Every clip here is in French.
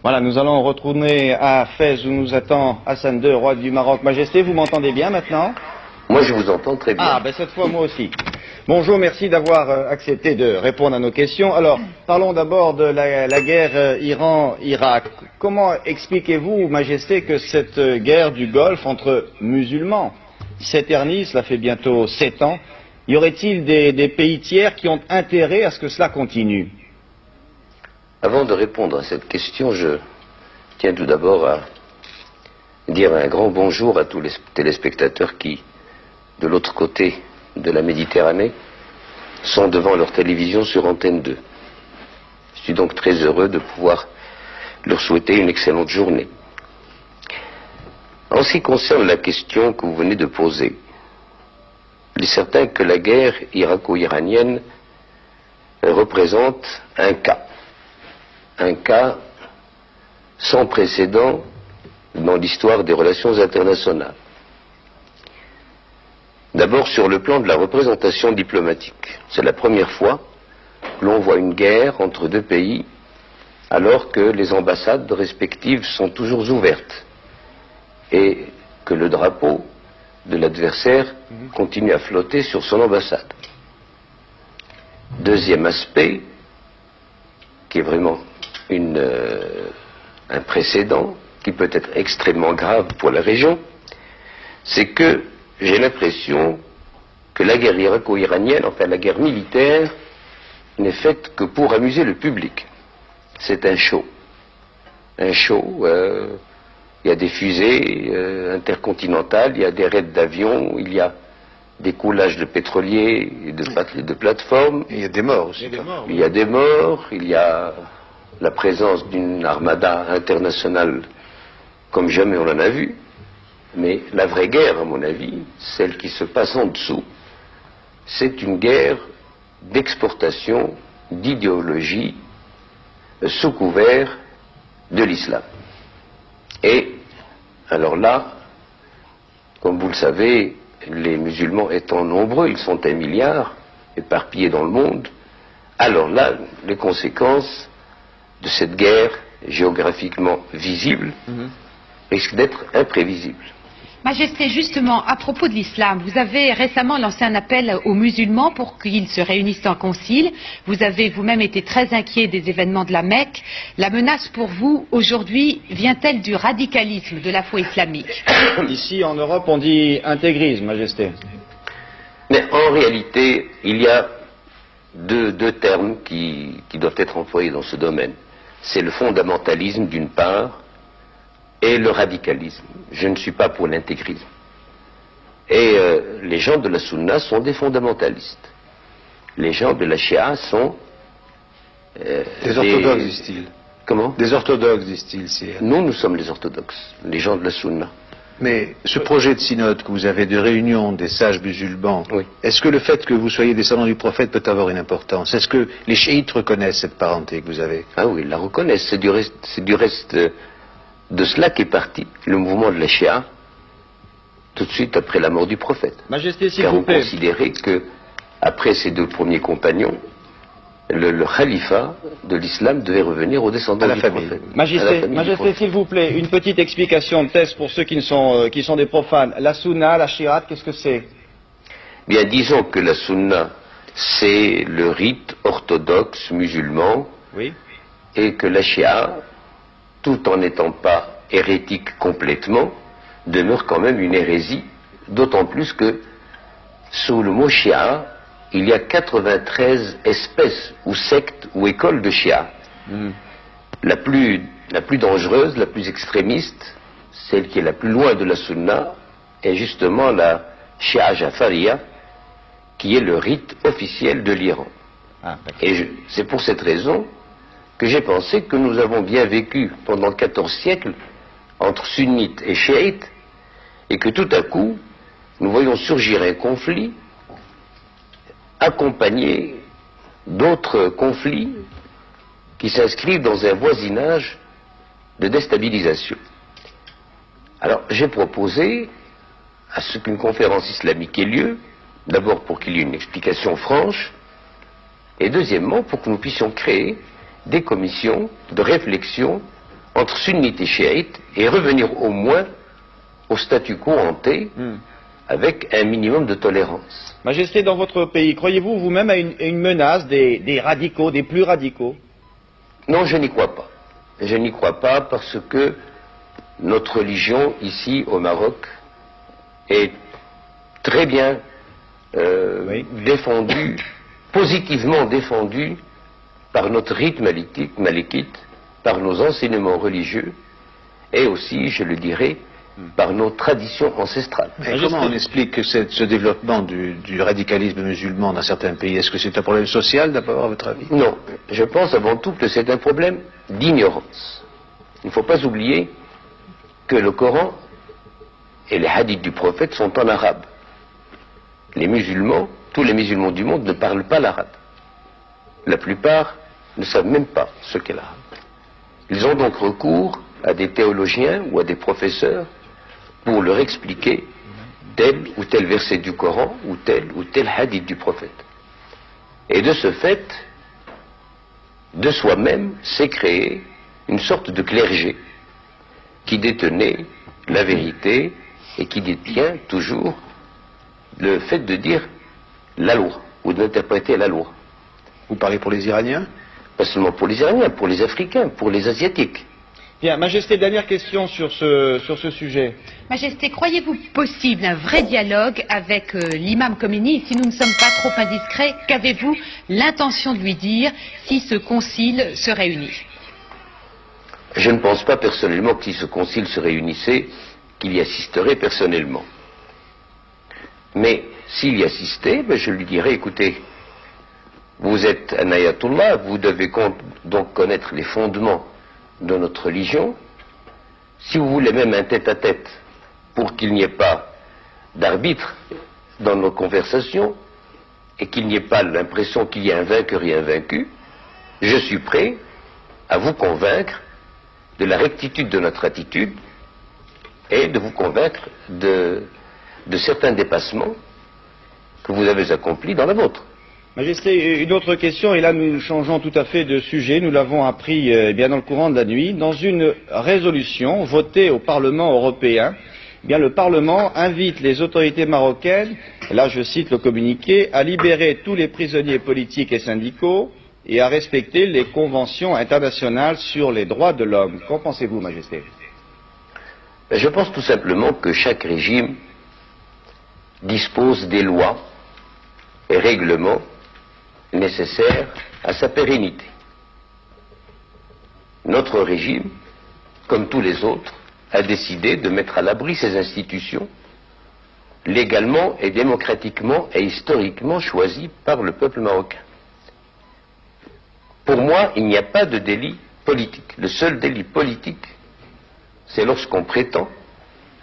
Voilà, nous allons retourner à Fès où nous attend Hassan II, roi du Maroc. Majesté, vous m'entendez bien maintenant? Moi, je vous entends très bien. Ah, ben cette fois, moi aussi. Bonjour, merci d'avoir accepté de répondre à nos questions. Alors, parlons d'abord de la guerre Iran-Irak. Comment expliquez-vous, Majesté, que cette guerre du Golfe entre musulmans s'éternise, cela fait bientôt 7 ans? Y aurait-il des pays tiers qui ont intérêt à ce que cela continue? Avant de répondre à cette question, je tiens tout d'abord à dire un grand bonjour à tous les téléspectateurs qui, de l'autre côté de la Méditerranée, sont devant leur télévision sur Antenne 2. Je suis donc très heureux de pouvoir leur souhaiter une excellente journée. En ce qui concerne la question que vous venez de poser, il est certain que la guerre irako-iranienne représente un cas sans précédent dans l'histoire des relations internationales. D'abord sur le plan de la représentation diplomatique. C'est la première fois que l'on voit une guerre entre deux pays alors que les ambassades respectives sont toujours ouvertes et que le drapeau de l'adversaire continue à flotter sur son ambassade. Deuxième aspect, qui est vraiment un précédent qui peut être extrêmement grave pour la région, c'est que j'ai l'impression que la guerre irako-iranienne, enfin la guerre militaire, n'est faite que pour amuser le public. C'est un show. Un show, il y a des fusées intercontinentales, il y a des raids d'avions, il y a des coulages de pétroliers et de plateformes. Et il y a des morts aussi. Il y a des morts, il y a la présence d'une armada internationale comme jamais on en a vu. Mais la vraie guerre, à mon avis, celle qui se passe en dessous, c'est une guerre d'exportation d'idéologie sous couvert de l'islam. Et alors là, comme vous le savez, les musulmans étant nombreux, ils sont 1 milliard, éparpillés dans le monde, alors là, les conséquences de cette guerre géographiquement visible risquent d'être imprévisibles. Majesté, justement, à propos de l'islam, vous avez récemment lancé un appel aux musulmans pour qu'ils se réunissent en concile. Vous avez vous-même été très inquiet des événements de la Mecque. La menace pour vous, aujourd'hui, vient-elle du radicalisme de la foi islamique? Ici, en Europe, on dit intégrisme, Majesté. Mais en réalité, il y a deux termes qui doivent être employés dans ce domaine. C'est le fondamentalisme d'une part et le radicalisme. Je ne suis pas pour l'intégrisme. Et les gens de la Sunna sont des fondamentalistes. Les gens de la Shia sont des orthodoxes, disent-ils. Comment? Des orthodoxes, disent-ils. Nous sommes les orthodoxes, les gens de la Sunna. Mais ce projet de synode que vous avez de réunion des sages musulmans, oui. Est-ce que le fait que vous soyez descendants du prophète peut avoir une importance? Est-ce que les chiites reconnaissent cette parenté que vous avez? Ah oui, ils la reconnaissent. C'est du reste de cela qu'est parti le mouvement de la Shia tout de suite après la mort du prophète. Majesté, s'il Car vous on plaît. considérait que, après ces deux premiers compagnons, le khalifa de l'islam devait revenir aux descendants du prophète. Majesté, s'il vous plaît, une petite explication de thèse pour ceux qui sont des profanes. La sunna, la shi'at, qu'est-ce que c'est? Bien, disons que la sunna, c'est le rite orthodoxe musulman, oui. Et que la shia, tout en n'étant pas hérétique complètement, demeure quand même une hérésie, d'autant plus que sous le mot shia, il y a 93 espèces ou sectes ou écoles de shia. La plus dangereuse, la plus extrémiste, celle qui est la plus loin de la sunna, est justement la shia jafariya, qui est le rite officiel de l'Iran. Et c'est pour cette raison que j'ai pensé que nous avons bien vécu pendant 14 siècles entre sunnites et chiites, et que tout à coup, nous voyons surgir un conflit accompagné d'autres conflits qui s'inscrivent dans un voisinage de déstabilisation. Alors, j'ai proposé à ce qu'une conférence islamique ait lieu, d'abord pour qu'il y ait une explication franche, et deuxièmement pour que nous puissions créer des commissions de réflexion entre sunnites et chiites et revenir au moins au statu quo ante avec un minimum de tolérance. Majesté, dans votre pays, croyez-vous vous-même à une menace des radicaux, des plus radicaux? Non, je n'y crois pas. Je n'y crois pas parce que notre religion, ici au Maroc, est très bien défendue, positivement défendue par notre rite malékite, par nos enseignements religieux et aussi, je le dirais, par nos traditions ancestrales. Mais comment on explique ce développement du radicalisme musulman dans certains pays? Est-ce que c'est un problème social d'abord, à votre avis? Non, je pense avant tout que c'est un problème d'ignorance. Il ne faut pas oublier que le Coran et les hadiths du prophète sont en arabe. Les musulmans, tous les musulmans du monde ne parlent pas l'arabe. La plupart ne savent même pas ce qu'est l'arabe. Ils ont donc recours à des théologiens ou à des professeurs pour leur expliquer tel ou tel verset du Coran ou tel hadith du prophète. Et de ce fait, de soi-même, s'est créé une sorte de clergé qui détenait la vérité et qui détient toujours le fait de dire la loi ou d'interpréter la loi. Vous parlez pour les Iraniens? Pas seulement pour les Iraniens, pour les Africains, pour les Asiatiques. Bien, Majesté, dernière question sur ce sujet. Majesté, croyez-vous possible un vrai dialogue avec l'imam Khomeini? Si nous ne sommes pas trop indiscrets, qu'avez-vous l'intention de lui dire si ce concile se réunit? Je ne pense pas personnellement que si ce concile se réunissait, qu'il y assisterait personnellement. Mais s'il y assistait, je lui dirais, écoutez, vous êtes un ayatollah, vous devez donc connaître les fondements de notre religion. Si vous voulez même un tête-à-tête pour qu'il n'y ait pas d'arbitre dans nos conversations et qu'il n'y ait pas l'impression qu'il y a un vainqueur et un vaincu, je suis prêt à vous convaincre de la rectitude de notre attitude et de vous convaincre de certains dépassements que vous avez accomplis dans la vôtre. Majesté, une autre question, et là nous changeons tout à fait de sujet, nous l'avons appris bien dans le courant de la nuit. Dans une résolution votée au Parlement européen, bien le Parlement invite les autorités marocaines, et là je cite le communiqué, à libérer tous les prisonniers politiques et syndicaux et à respecter les conventions internationales sur les droits de l'homme. Qu'en pensez-vous, Majesté? Je pense tout simplement que chaque régime dispose des lois et règlements nécessaires à sa pérennité. Notre régime, comme tous les autres, a décidé de mettre à l'abri ces institutions légalement et démocratiquement et historiquement choisies par le peuple marocain. Pour moi, il n'y a pas de délit politique. Le seul délit politique, c'est lorsqu'on prétend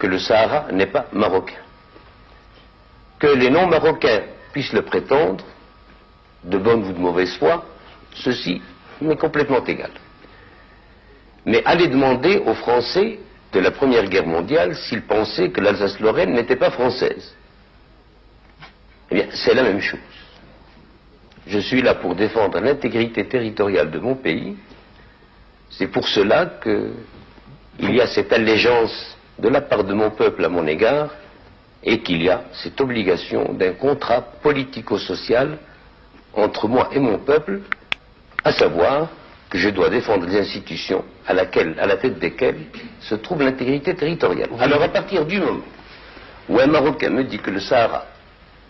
que le Sahara n'est pas marocain. Que les non-marocains puissent le prétendre, de bonne ou de mauvaise foi, ceci m'est complètement égal. Mais allez demander aux Français de la Première Guerre mondiale s'ils pensaient que l'Alsace-Lorraine n'était pas française. Eh bien, c'est la même chose. Je suis là pour défendre l'intégrité territoriale de mon pays. C'est pour cela qu'il y a cette allégeance de la part de mon peuple à mon égard et qu'il y a cette obligation d'un contrat politico-social entre moi et mon peuple, à savoir que je dois défendre les institutions à la tête desquelles se trouve l'intégrité territoriale. Alors à partir du moment où un Marocain me dit que le Sahara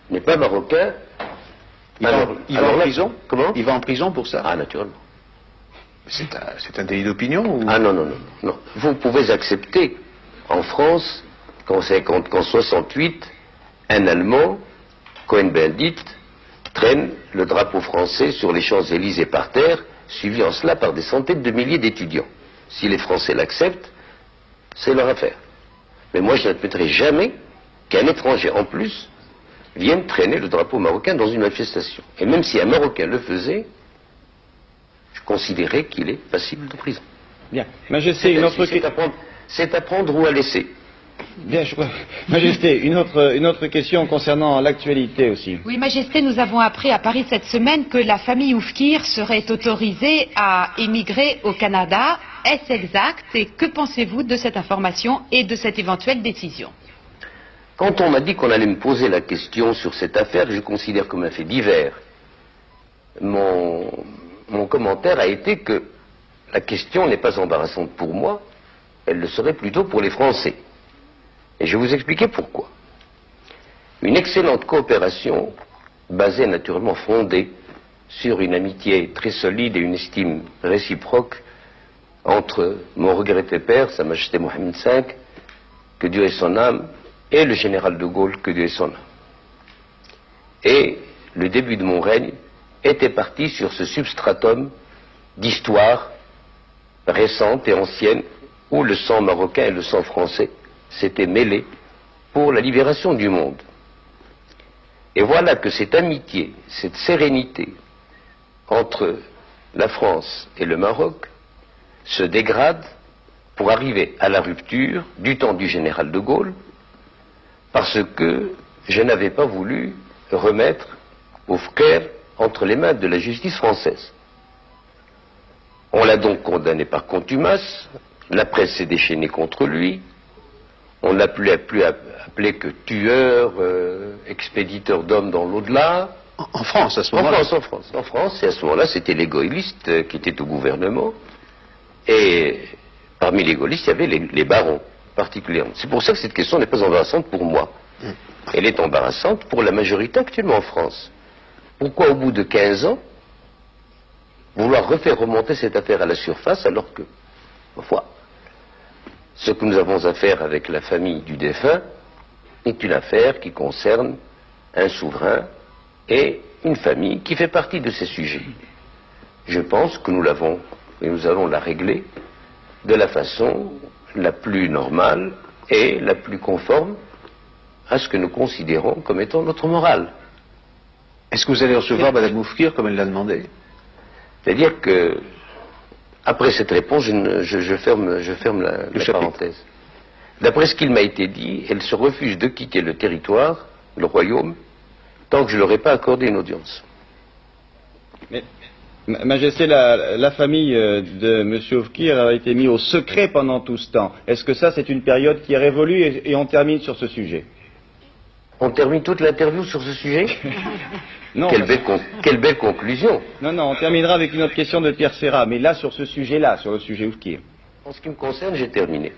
n'est pas marocain, il va en prison? Comment? Il va en prison pour ça? Ah, naturellement. C'est un délit d'opinion ou... Ah non. Vous pouvez accepter en France qu'en 68, un Allemand, Cohn-Bendit, traîne le drapeau français sur les Champs-Élysées par terre, suivi en cela par des centaines de milliers d'étudiants. Si les Français l'acceptent, c'est leur affaire. Mais moi, je n'admettrai jamais qu'un étranger, en plus, vienne traîner le drapeau marocain dans une manifestation. Et même si un Marocain le faisait, je considérais qu'il est passible de prison. Bien. Majesté, une autre question. C'est à prendre ou à laisser. Bien, Majesté, une autre question concernant l'actualité aussi. Oui, Majesté, nous avons appris à Paris cette semaine que la famille Oufkir serait autorisée à émigrer au Canada. Est-ce exact et que pensez-vous de cette information et de cette éventuelle décision? Quand on m'a dit qu'on allait me poser la question sur cette affaire, que je considère comme un fait divers, mon commentaire a été que la question n'est pas embarrassante pour moi, elle le serait plutôt pour les Français. Et je vais vous expliquer pourquoi. Une excellente coopération, basée naturellement fondée sur une amitié très solide et une estime réciproque entre mon regretté père, Sa Majesté Mohamed V, que Dieu ait son âme, et le général de Gaulle, que Dieu ait son âme. Et le début de mon règne était parti sur ce substratum d'histoire récente et ancienne où le sang marocain et le sang français s'étaient mêlés pour la libération du monde. Et voilà que cette amitié, cette sérénité entre la France et le Maroc se dégrade pour arriver à la rupture du temps du général de Gaulle, parce que je n'avais pas voulu remettre Oufkir entre les mains de la justice française. On l'a donc condamné par contumace, la presse s'est déchaînée contre lui, on ne l'a plus appelé que tueur, expéditeur d'hommes dans l'au-delà. En France, à ce moment-là. En France, et à ce moment-là, c'était les gaullistes qui étaient au gouvernement, et parmi les gaullistes, il y avait les barons, particulièrement. C'est pour ça que cette question n'est pas embarrassante pour moi. Elle est embarrassante pour la majorité actuellement en France. Pourquoi, au bout de 15 ans, vouloir refaire remonter cette affaire à la surface, alors que, ma foi, ce que nous avons à faire avec la famille du défunt est une affaire qui concerne un souverain et une famille qui fait partie de ces sujets. Je pense que nous l'avons, et nous allons la régler de la façon la plus normale et la plus conforme à ce que nous considérons comme étant notre morale. Est-ce que vous allez recevoir Mme Oufkir comme elle l'a demandé? C'est-à-dire que, après cette réponse, je ferme la parenthèse. D'après ce qu'il m'a été dit, elle se refuse de quitter le territoire, le royaume, tant que je ne leur ai pas accordé une audience. Mais, Majesté, la famille de M. Oufkir a été mise au secret pendant tout ce temps. Est-ce que ça, c'est une période qui est révolue et on termine sur ce sujet? On termine toute l'interview sur ce sujet? Non. Quelle belle conclusion. Non, on terminera avec une autre question de Pierre Serra, mais là, sur ce sujet-là, sur le sujet Oufkir. En ce qui me concerne, j'ai terminé.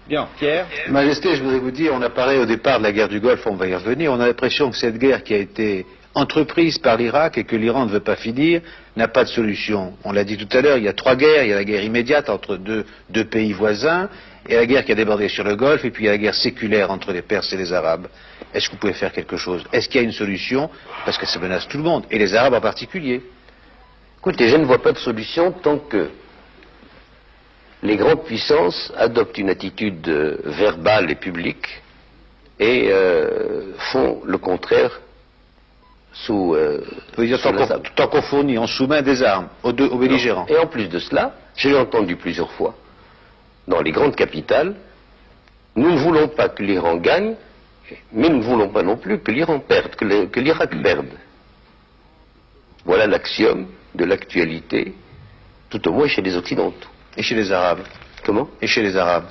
Bien, Pierre. Majesté, je voudrais vous dire, on a parlé au départ de la guerre du Golfe, on va y revenir, on a l'impression que cette guerre qui a été entreprise par l'Irak et que l'Iran ne veut pas finir, n'a pas de solution. On l'a dit tout à l'heure, il y a trois guerres, il y a la guerre immédiate entre deux pays voisins, et la guerre qui a débordé sur le Golfe, et puis il y a la guerre séculaire entre les Perses et les Arabes. Est-ce que vous pouvez faire quelque chose? Est-ce qu'il y a une solution? Parce que ça menace tout le monde, et les Arabes en particulier. Écoutez, je ne vois pas de solution tant que les grandes puissances adoptent une attitude verbale et publique et font le contraire sous tant qu'on fournit, on soumet des armes aux belligérants. Et en plus de cela, j'ai entendu plusieurs fois, dans les grandes capitales, nous ne voulons pas que l'Iran gagne, mais nous ne voulons pas non plus que l'Iran perde, que l'Irak perde. Voilà l'axiome de l'actualité, tout au moins chez les Occidentaux. Et chez les Arabes? Comment? Et chez les Arabes?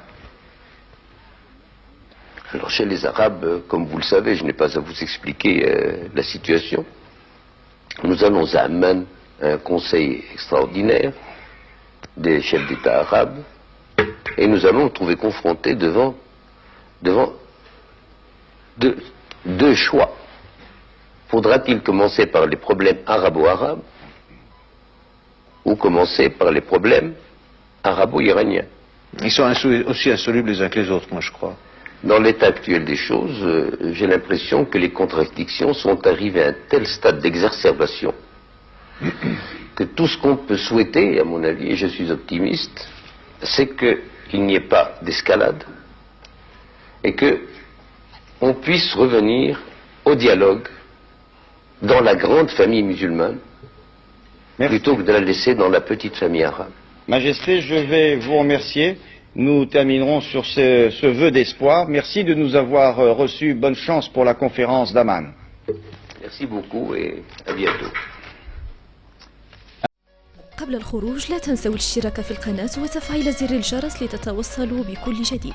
Alors chez les Arabes, comme vous le savez, je n'ai pas à vous expliquer la situation. Nous allons à Amman, un conseil extraordinaire des chefs d'État arabes, et nous allons nous trouver confrontés devant deux choix. Faudra-t-il commencer par les problèmes arabo-arabes ou commencer par les problèmes arabo-iraniens? Ils sont aussi insolubles les uns que les autres, moi je crois. Dans l'état actuel des choses, j'ai l'impression que les contradictions sont arrivées à un tel stade d'exacerbation que tout ce qu'on peut souhaiter, à mon avis, et je suis optimiste, c'est qu'il n'y ait pas d'escalade et qu'on puisse revenir au dialogue dans la grande famille musulmane plutôt que de la laisser dans la petite famille arabe. Majesté, je vais vous remercier. Nous terminerons sur ce vœu d'espoir. Merci de nous avoir reçus. Bonne chance pour la conférence d'Amman. Merci beaucoup et à bientôt. قبل الخروج لا تنسوا الاشتراك في القناة وتفعيل زر الجرس لتتوصلوا بكل جديد.